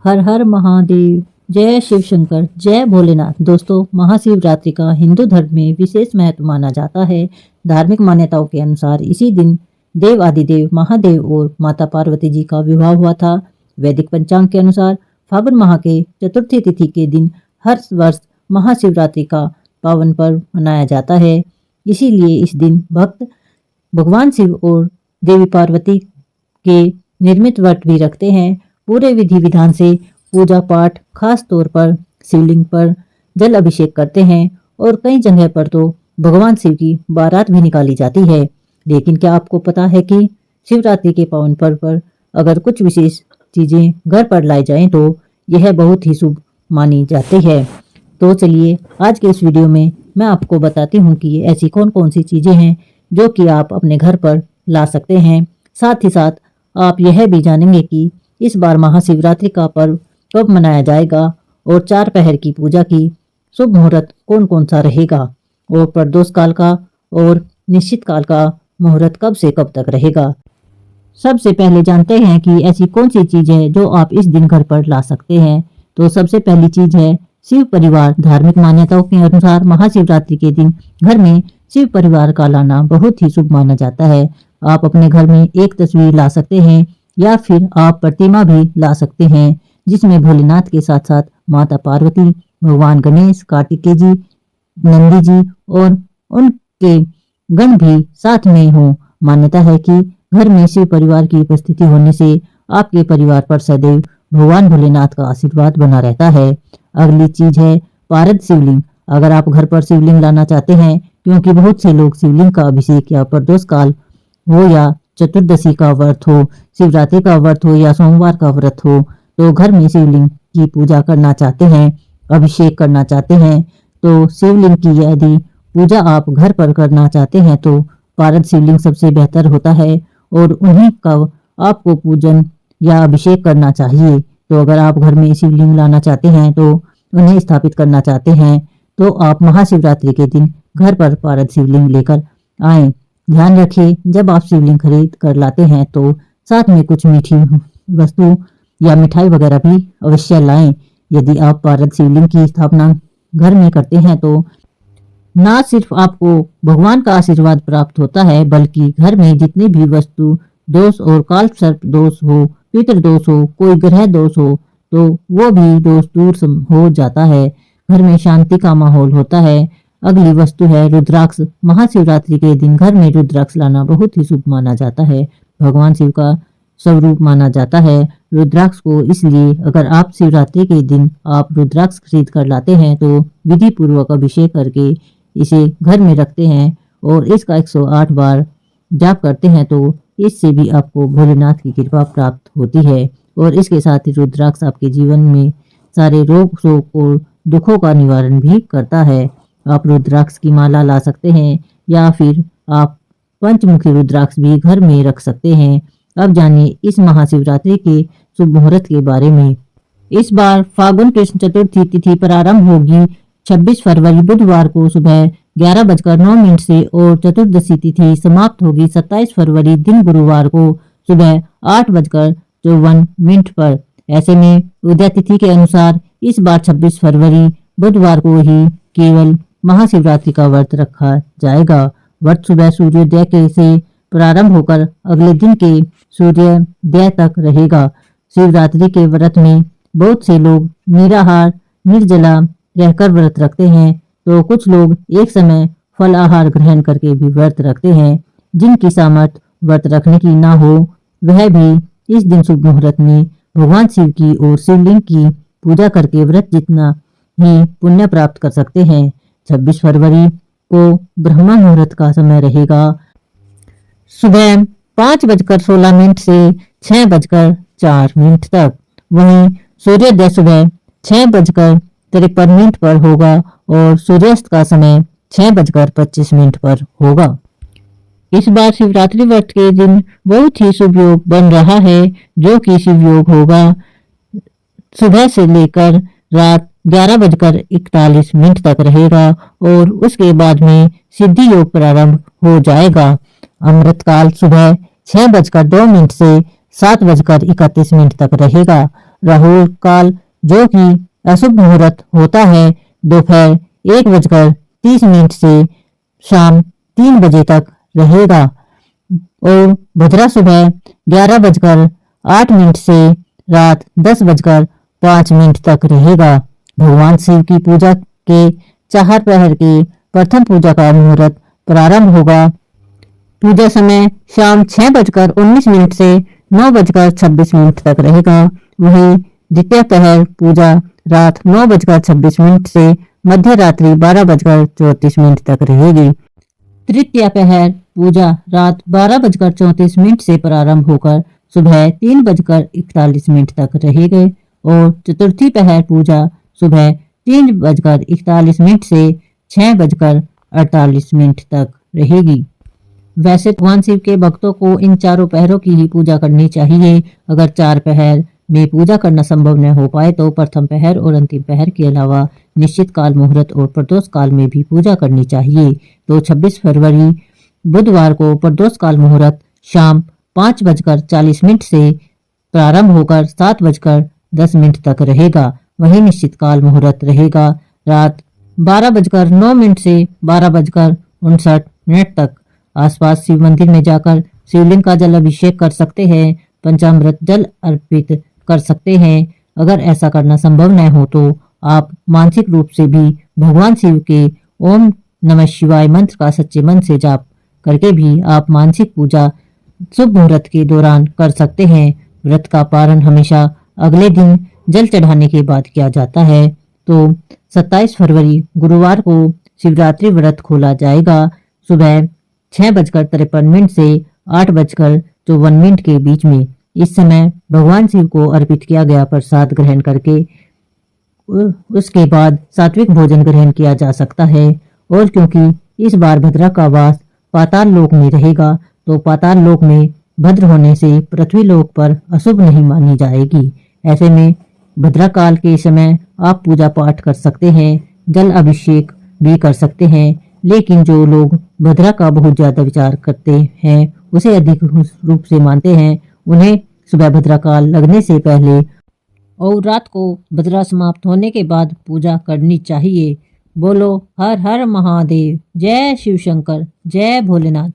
हर हर महादेव। जय शिव शंकर, जय भोलेनाथ। दोस्तों, महाशिवरात्रि का हिंदू धर्म में विशेष महत्व माना जाता है। धार्मिक मान्यताओं के अनुसार इसी दिन देव आदिदेव महादेव और माता पार्वती जी का विवाह हुआ था। वैदिक पंचांग के अनुसार फागुन माह के चतुर्थी तिथि के दिन हर वर्ष महाशिवरात्रि का पावन पर्व मनाया जाता है। इसीलिए इस दिन भक्त भगवान शिव और देवी पार्वती के निर्मित व्रत भी रखते हैं। पूरे विधि विधान से पूजा पाठ, खास तौर पर शिवलिंग पर जल अभिषेक करते हैं और कई जगह पर तो भगवान शिव की बारात भी निकाली जाती है। लेकिन क्या आपको पता है कि शिवरात्रि के पावन पर्व पर अगर कुछ विशेष चीजें घर पर लाई जाएं तो यह बहुत ही शुभ मानी जाती है। तो चलिए आज के इस वीडियो में मैं आपको बताती हूँ कि ऐसी कौन कौन सी चीजें हैं जो कि आप अपने घर पर ला सकते हैं। साथ ही साथ आप यह भी जानेंगे कि इस बार महाशिवरात्रि का पर्व कब मनाया जाएगा और 4 पहर की पूजा की शुभ मुहूर्त कौन कौन सा रहेगा और प्रदोष काल का और निश्चित काल का मुहूर्त कब से कब तक रहेगा। सबसे पहले जानते हैं कि ऐसी कौन सी चीज है जो आप इस दिन घर पर ला सकते हैं। तो सबसे पहली चीज है शिव परिवार। धार्मिक मान्यताओं के अनुसार महाशिवरात्रि के दिन घर में शिव परिवार का लाना बहुत ही शुभ माना जाता है। आप अपने घर में एक तस्वीर ला सकते हैं या फिर आप प्रतिमा भी ला सकते हैं जिसमें भोलेनाथ के साथ साथ माता पार्वती, भगवान गणेश, कार्तिकेय जी, नंदी जी और उनके गण भी साथ में हो। मान्यता है कि घर में शिव परिवार की उपस्थिति होने से आपके परिवार पर सदैव भगवान भोलेनाथ का आशीर्वाद बना रहता है। अगली चीज है पारद शिवलिंग। अगर आप घर पर शिवलिंग लाना चाहते हैं, क्योंकि बहुत से लोग शिवलिंग का अभिषेक या प्रदोष काल हो या चतुर्दशी का व्रत हो, शिवरात्रि का व्रत हो या सोमवार का व्रत हो, तो घर में शिवलिंग की पूजा करना चाहते हैं, अभिषेक करना चाहते हैं, तो शिवलिंग की यदि पूजा आप घर पर करना चाहते हैं तो पारद शिवलिंग सबसे बेहतर होता है और उन्हीं का आपको पूजन या अभिषेक करना चाहिए। तो अगर आप घर में शिवलिंग लाना चाहते हैं तो उन्हें स्थापित करना चाहते हैं तो आप महाशिवरात्रि के दिन घर पर पारद शिवलिंग लेकर आएं। ध्यान रखें, जब आप शिवलिंग खरीद कर लाते हैं तो साथ में कुछ मीठी वस्तु या मिठाई वगैरह भी अवश्य लाएं। यदि आप पारद शिवलिंग की स्थापना घर में करते हैं तो ना सिर्फ आपको भगवान का आशीर्वाद प्राप्त होता है, बल्कि घर में जितने भी वस्तु दोष और काल सर्प दोष हो, पितृ दोष हो, कोई ग्रह दोष हो, तो वो भी दोष दूर हो जाता है। घर में शांति का माहौल होता है। अगली वस्तु है रुद्राक्ष। महाशिवरात्रि के दिन घर में रुद्राक्ष लाना बहुत ही शुभ माना जाता है। भगवान शिव का स्वरूप माना जाता है रुद्राक्ष को। इसलिए अगर आप शिवरात्रि के दिन आप रुद्राक्ष खरीद कर लाते हैं तो विधि पूर्वक अभिषेक करके इसे घर में रखते हैं और इसका 108 बार जाप करते हैं तो इससे भी आपको भोलेनाथ की कृपा प्राप्त होती है। और इसके साथ ही रुद्राक्ष आपके जीवन में सारे रोग शोक और दुखों का निवारण भी करता है। आप रुद्राक्ष की माला ला सकते हैं या फिर आप पंचमुखी रुद्राक्ष भी घर में रख सकते हैं। अब जानिए इस महाशिवरात्रि के शुभ मुहूर्त के बारे में। इस बार फागुन कृष्ण चतुर्थी तिथि प्रारंभ होगी 26 फरवरी बुधवार को सुबह 11:09 से और चतुर्दशी तिथि समाप्त होगी 27 फरवरी दिन गुरुवार को सुबह 8:54 पर। ऐसे में उदय तिथि के अनुसार इस बार 26 फरवरी बुधवार को ही केवल महाशिवरात्रि का व्रत रखा जाएगा। व्रत सुबह सूर्योदय के से प्रारंभ होकर अगले दिन के सूर्योदय तक रहेगा। शिवरात्रि के व्रत में बहुत से लोग निराहार निर्जला रहकर व्रत रखते हैं, तो कुछ लोग एक समय फल आहार ग्रहण करके भी व्रत रखते हैं। जिनकी सामर्थ्य व्रत रखने की ना हो वह भी इस दिन शुभ मुहूर्त में भगवान शिव की और शिवलिंग की पूजा करके व्रत जितना ही पुण्य प्राप्त कर सकते हैं। 26 फरवरी को ब्रह्म मुहूर्त का समय रहेगा सुबह 5:16 से 6:04 तक। वहीं सूर्योदय सुबह 6:53 पर होगा और सूर्यास्त का समय 6:25 पर होगा। इस बार शिवरात्रि व्रत के दिन बहुत ही शुभ योग बन रहा है, जो कि शिव योग होगा सुबह से लेकर रात 11:41 तक रहेगा और उसके बाद में सिद्धि योग प्रारंभ हो जाएगा। अमृतकाल सुबह 6:02 से 7:31 तक रहेगा। राहु काल जो कि अशुभ मुहूर्त होता है दोपहर 1:30 से शाम 3 बजे तक रहेगा और भद्रा सुबह 11:08 से रात 10:05 तक रहेगा। भगवान शिव की पूजा के 4 पहर के प्रथम पूजा का मुहूर्त प्रारंभ होगा। पूजा समय शाम 6:19 से 9:26 तक रहेगा। वहीं द्वितीय पहर पूजा रात 9:26 से मध्य रात्रि 12:34 तक रहेगी। तृतीय पहर पूजा रात 12:34 से प्रारंभ होकर सुबह 3:41 तक रहेगी और चतुर्थी पहर पूजा सुबह 3:41 से 6:48 तक रहेगी। वैसे भगवान शिव के भक्तों को इन चारों पहरों की ही पूजा करनी चाहिए। अगर 4 पहर में पूजा करना संभव न हो पाए तो प्रथम पहर और अंतिम पहर के अलावा निश्चित काल मुहूर्त और प्रदोष काल में भी पूजा करनी चाहिए। तो 26 फरवरी बुधवार को प्रदोष काल मुहूर्त शाम 5:40 से प्रारंभ होकर 7:10 तक रहेगा। वहीं निश्चित काल मुहूर्त रहेगा रात 12:09 से 12:59 तक। आसपास शिव मंदिर में जाकर शिवलिंग का जल अभिषेक कर सकते हैं, पंचामृत जल अर्पित कर सकते हैं। अगर ऐसा करना संभव न हो तो आप मानसिक रूप से भी भगवान शिव के ओम नमः शिवाय मंत्र का सच्चे मन से जाप करके भी आप मानसिक पूजा शुभ मुहूर्त के दौरान कर सकते हैं। व्रत का पारण हमेशा अगले दिन जल चढ़ाने के बाद किया जाता है। तो 27 फरवरी गुरुवार को शिवरात्रि व्रत खोला जाएगा सुबह 6:53 से 8:54 के बीच में। इस समय भगवान शिव को अर्पित किया गया प्रसाद ग्रहण करके उसके बाद सात्विक भोजन ग्रहण किया जा सकता है। और क्योंकि इस बार भद्रा का वास पाताल लोक में रहेगा तो पाताल लोक में भद्र होने से पृथ्वी लोक पर अशुभ नहीं मानी जाएगी। ऐसे में भद्रा काल के समय आप पूजा पाठ कर सकते हैं, जल अभिषेक भी कर सकते हैं। लेकिन जो लोग भद्रा का बहुत ज्यादा विचार करते हैं, उसे अधिक रूप से मानते हैं, उन्हें सुबह भद्रा काल लगने से पहले और रात को भद्रा समाप्त होने के बाद पूजा करनी चाहिए। बोलो हर हर महादेव, जय शिव शंकर, जय भोलेनाथ।